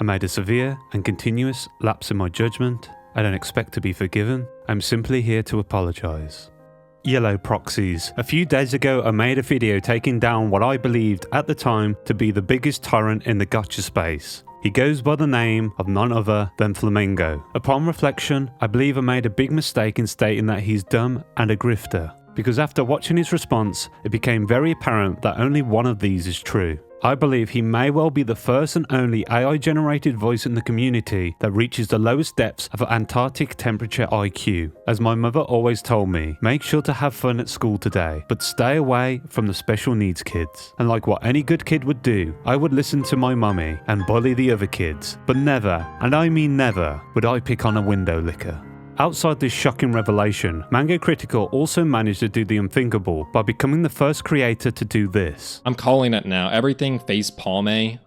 I made a severe and continuous lapse in my judgment. I don't expect to be forgiven. I'm simply here to apologise. Yellow proxies. A few days ago I made a video taking down what I believed at the time to be the biggest tyrant in the gacha space. He goes by the name of none other than Flamingo. Upon reflection, I believe I made a big mistake in stating that he's dumb and a grifter, because after watching his response, it became very apparent that only one of these is true. I believe he may well be the first and only AI-generated voice in the community that reaches the lowest depths of Antarctic temperature IQ. As my mother always told me, make sure to have fun at school today, but stay away from the special needs kids. And like what any good kid would do, I would listen to my mummy and bully the other kids, but never, and I mean never, would I pick on a window licker. Outside this shocking revelation, Mango Critical also managed to do the unthinkable by becoming the first creator to do this. I'm calling it now. Everything Facepalme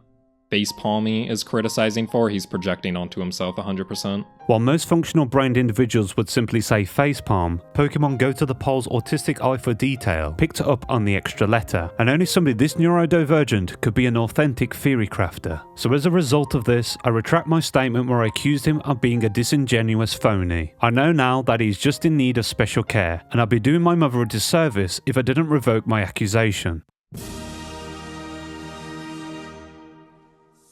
is criticizing for, he's projecting onto himself 100%. While most functional-brained individuals would simply say facepalm, Pokemon Go to the Pole's autistic eye for detail picked up on the extra letter, and only somebody this neurodivergent could be an authentic theory crafter. So as a result of this, I retract my statement where I accused him of being a disingenuous phony. I know now that he's just in need of special care, and I'd be doing my mother a disservice if I didn't revoke my accusation.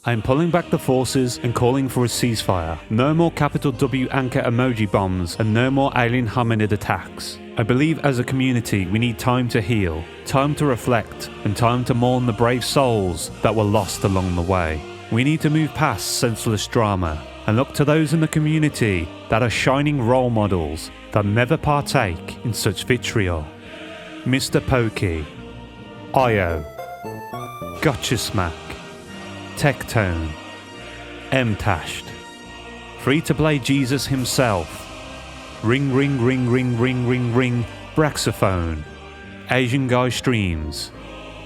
I am pulling back the forces and calling for a ceasefire. No more capital W anchor emoji bombs and no more alien hominid attacks. I believe as a community we need time to heal, time to reflect, and time to mourn the brave souls that were lost along the way. We need to move past senseless drama and look to those in the community that are shining role models that never partake in such vitriol. Mr. Pokey, Io, Gotcha Smack, Tectone, M-Tashed, Free-to-Play Jesus himself, Ring Ring Ring Ring Ring Ring Ring, Braxophone, Asian Guy Streams,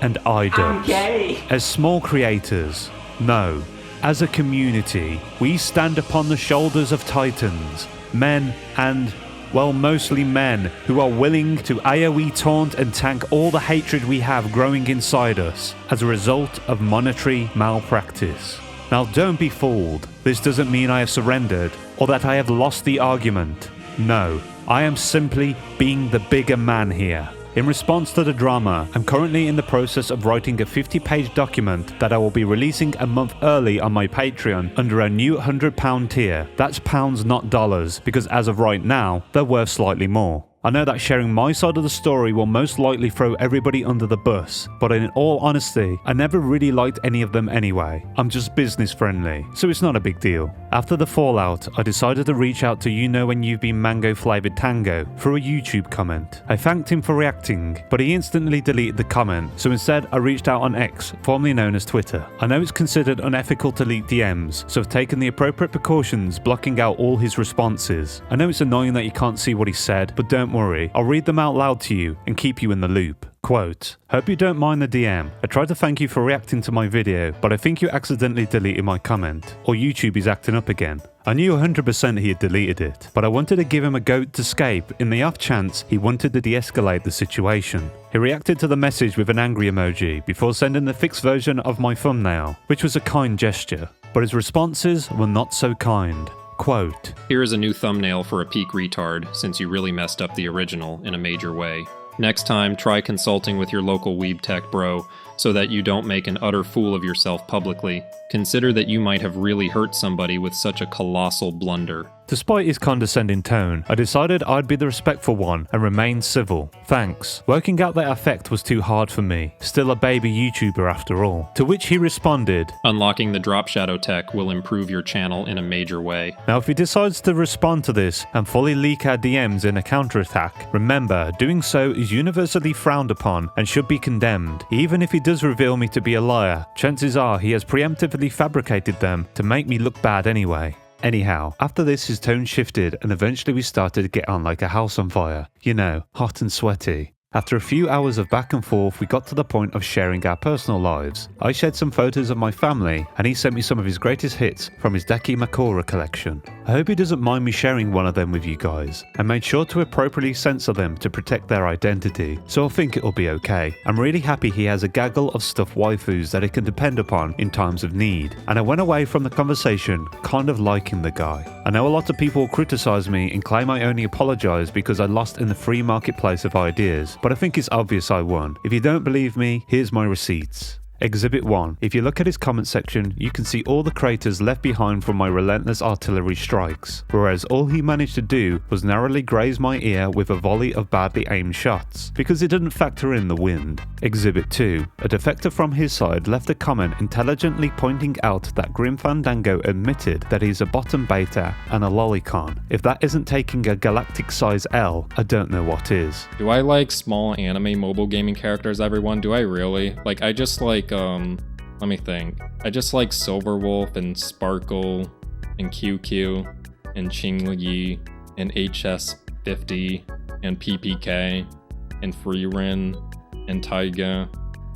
and iDubbbz. As small creators, no, as a community, we stand upon the shoulders of titans, men and, well, mostly men who are willing to AoE taunt and tank all the hatred we have growing inside us as a result of monetary malpractice. Now don't be fooled, this doesn't mean I have surrendered or that I have lost the argument. No, I am simply being the bigger man here. In response to the drama, I'm currently in the process of writing a 50-page document that I will be releasing a month early on my Patreon under a new £100 tier. That's pounds, not dollars, because as of right now, they're worth slightly more. I know that sharing my side of the story will most likely throw everybody under the bus, but in all honesty, I never really liked any of them anyway. I'm just business friendly, so it's not a big deal. After the fallout, I decided to reach out to You Know When You've Been Mango Flavored Tango for a YouTube comment. I thanked him for reacting, but he instantly deleted the comment, so instead I reached out on X, formerly known as Twitter. I know it's considered unethical to leak DMs, so I've taken the appropriate precautions blocking out all his responses. I know it's annoying that you can't see what he said, but don't worry, I'll read them out loud to you and keep you in the loop. Quote, hope you don't mind the DM. I tried to thank you for reacting to my video, but I think you accidentally deleted my comment, or YouTube is acting up again. I knew 100% he had deleted it, but I wanted to give him a goat to escape in the off chance he wanted to de-escalate the situation. He reacted to the message with an angry emoji before sending the fixed version of my thumbnail, which was a kind gesture, but his responses were not so kind. Quote, here is a new thumbnail for a peak retard, since you really messed up the original in a major way. Next time, try consulting with your local weeb tech bro, so that you don't make an utter fool of yourself publicly. Consider that you might have really hurt somebody with such a colossal blunder. Despite his condescending tone, I decided I'd be the respectful one and remain civil. Thanks. Working out that effect was too hard for me. Still a baby YouTuber after all. To which he responded, unlocking the drop shadow tech will improve your channel in a major way. Now if he decides to respond to this and fully leak our DMs in a counterattack, remember, doing so is universally frowned upon and should be condemned. Even if he does reveal me to be a liar, chances are he has preemptively fabricated them to make me look bad anyway. Anyhow, after this his tone shifted and eventually we started to get on like a house on fire. You know, hot and sweaty. After a few hours of back and forth, we got to the point of sharing our personal lives. I shared some photos of my family and he sent me some of his greatest hits from his Daki Makura collection. I hope he doesn't mind me sharing one of them with you guys. I made sure to appropriately censor them to protect their identity, so I think it'll be okay. I'm really happy he has a gaggle of stuffed waifus that he can depend upon in times of need, and I went away from the conversation kind of liking the guy. I know a lot of people criticize me and claim I only apologize because I lost in the free marketplace of ideas, but I think it's obvious I won. If you don't believe me, here's my receipts. Exhibit 1. If you look at his comment section, you can see all the craters left behind from my relentless artillery strikes, whereas all he managed to do was narrowly graze my ear with a volley of badly aimed shots, because it didn't factor in the wind. Exhibit 2. A defector from his side left a comment intelligently pointing out that Grim Fandango admitted that he's a bottom beta and a lolicon. If that isn't taking a galactic size L, I don't know what is. Do I like small anime mobile gaming characters, everyone? Do I really? Like, I just like, let me think. I just like Silverwolf and Sparkle and QQ and Qingyi and HS50 and PPK and Freerin and Taiga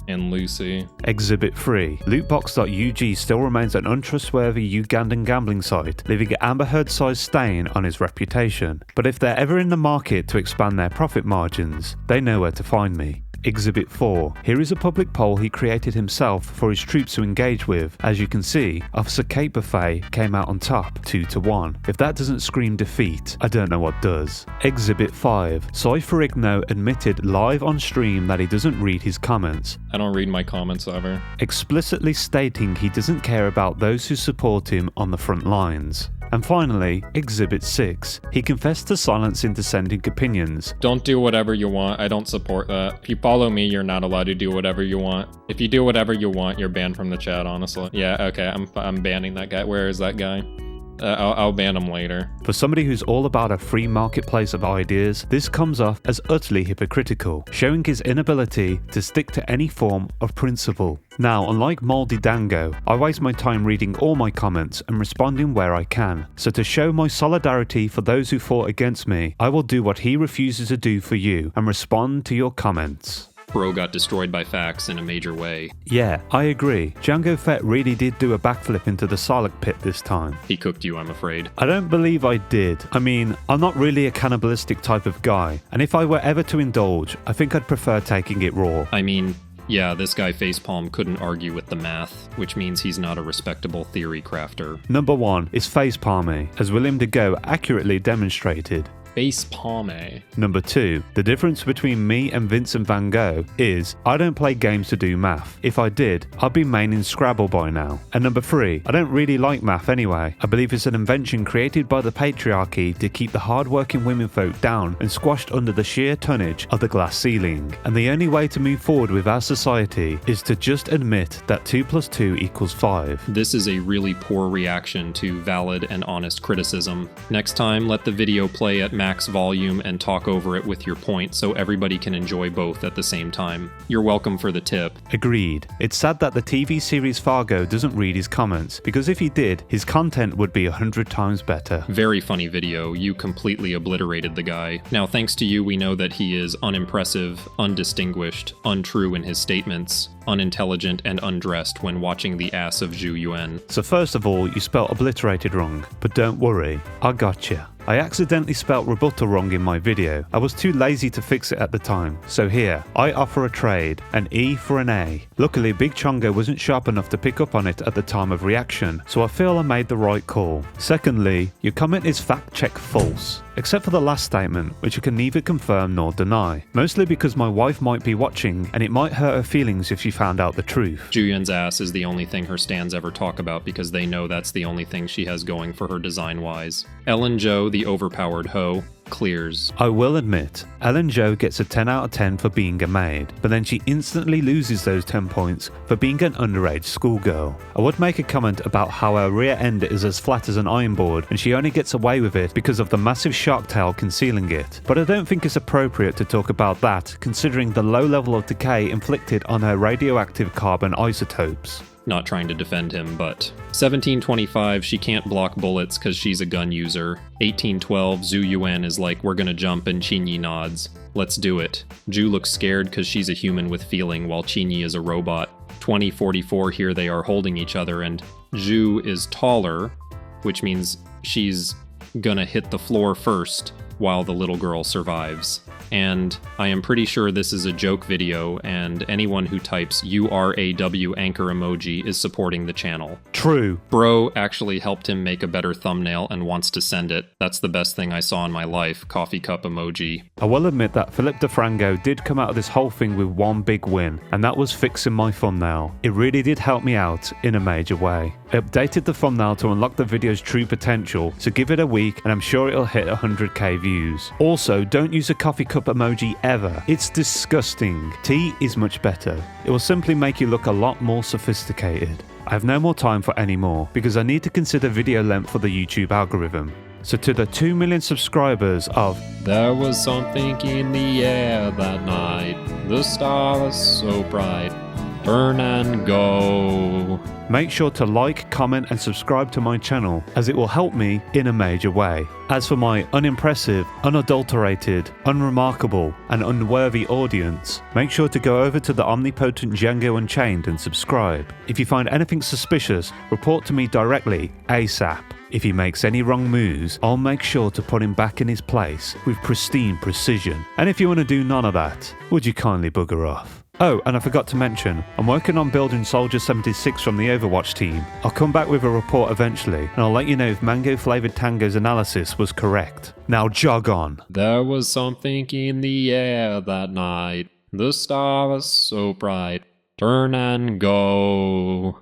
and Lucy. Exhibit 3. Lootbox.ug still remains an untrustworthy Ugandan gambling site, leaving an Amber Heard-sized stain on his reputation. But if they're ever in the market to expand their profit margins, they know where to find me. Exhibit 4. Here is a public poll he created himself for his troops to engage with. As you can see, Officer Kate Buffet came out on top, 2-1. If that doesn't scream defeat, I don't know what does. Exhibit 5. Cypherigno admitted live on stream that he doesn't read his comments, I don't read my comments ever. explicitly stating he doesn't care about those who support him on the front lines. And finally, Exhibit 6. He confessed to silencing dissenting opinions. Don't do whatever you want. I don't support that. If you follow me, you're not allowed to do whatever you want. If you do whatever you want, you're banned from the chat, honestly. Yeah, okay, I'm banning that guy. Where is that guy? I'll ban him later. For somebody who's all about a free marketplace of ideas, this comes off as utterly hypocritical, showing his inability to stick to any form of principle. Now, unlike Mouldy Dango, I waste my time reading all my comments and responding where I can. So to show my solidarity for those who fought against me, I will do what he refuses to do for you and respond to your comments. Bro got destroyed by Fax in a major way. Yeah, I agree. Django Fett really did do a backflip into the Sarlacc pit this time. He cooked you, I'm afraid. I don't believe I did. I mean, I'm not really a cannibalistic type of guy, and if I were ever to indulge, I think I'd prefer taking it raw. I mean, yeah, this guy Facepalme couldn't argue with the math, which means he's not a respectable theory crafter. Number 1 is Facepalme, as William Dago accurately demonstrated. Facepalme. Number 2, the difference between me and Vincent van Gogh is I don't play games to do math. If I did, I'd be maining Scrabble by now. And number 3, I don't really like math anyway. I believe it's an invention created by the patriarchy to keep the hard-working womenfolk down and squashed under the sheer tonnage of the glass ceiling. And the only way to move forward with our society is to just admit that 2 + 2 = 5. This is a really poor reaction to valid and honest criticism. Next time, let the video play at max volume and talk over it with your point so everybody can enjoy both at the same time. You're welcome for the tip. Agreed. It's sad that the TV series Fargo doesn't read his comments, because if he did, his content would be 100 times better. Very funny video. You completely obliterated the guy. Now, thanks to you, we know that he is unimpressive, undistinguished, untrue in his statements, unintelligent, and undressed when watching the ass of Zhu Yuan. So first of all, you spelt obliterated wrong, but don't worry, I gotcha. I accidentally spelt rebuttal wrong in my video. I was too lazy to fix it at the time. So here, I offer a trade, an E for an A. Luckily, Big Chongo wasn't sharp enough to pick up on it at the time of reaction, so I feel I made the right call. Secondly, your comment is fact check false. Except for the last statement, which I can neither confirm nor deny. Mostly because my wife might be watching, and it might hurt her feelings if she found out the truth. Zhu Yuan's ass is the only thing her stans ever talk about because they know that's the only thing she has going for her design-wise. Ellen Joe, the overpowered hoe, clears. I will admit, Ellen Jo gets a 10 out of 10 for being a maid, but then she instantly loses those 10 points for being an underage schoolgirl. I would make a comment about how her rear end is as flat as an iron board and she only gets away with it because of the massive shark tail concealing it, but I don't think it's appropriate to talk about that considering the low level of decay inflicted on her radioactive carbon isotopes. Not trying to defend him, but 1725, she can't block bullets because she's a gun user. 1812, Zhu Yuan is like, we're gonna jump, and Qingyi nods. Let's do it. Zhu looks scared because she's a human with feeling while Qingyi is a robot. 2044, here they are holding each other, and Zhu is taller, which means she's gonna hit the floor first while the little girl survives. And I am pretty sure this is a joke video, and anyone who types URAW anchor emoji is supporting the channel. True. Bro actually helped him make a better thumbnail and wants to send it. That's the best thing I saw in my life, coffee cup emoji. I will admit that Philip Fernango did come out of this whole thing with one big win, and that was fixing my thumbnail. It really did help me out in a major way. I updated the thumbnail to unlock the video's true potential, so give it a week and I'm sure it'll hit 100k views. Also, don't use a coffee cup emoji ever. It's disgusting. Tea is much better. It will simply make you look a lot more sophisticated. I have no more time for any more because I need to consider video length for the YouTube algorithm. So to the 2 million subscribers of There was something in the air that night. The stars so bright. Turn and go. make sure to like, comment and subscribe to my channel as it will help me in a major way. As for my unimpressive, unadulterated, unremarkable and unworthy audience, make sure to go over to the omnipotent Django Unchained and subscribe. If you find anything suspicious, report to me directly ASAP. If he makes any wrong moves, I'll make sure to put him back in his place with pristine precision. And if you want to do none of that, would you kindly bugger off? Oh, and I forgot to mention, I'm working on building Soldier 76 from the Overwatch team. I'll come back with a report eventually, and I'll let you know if Mango Flavoured Tango's analysis was correct. Now jog on. There was something in the air that night. The stars so bright. Turn and go.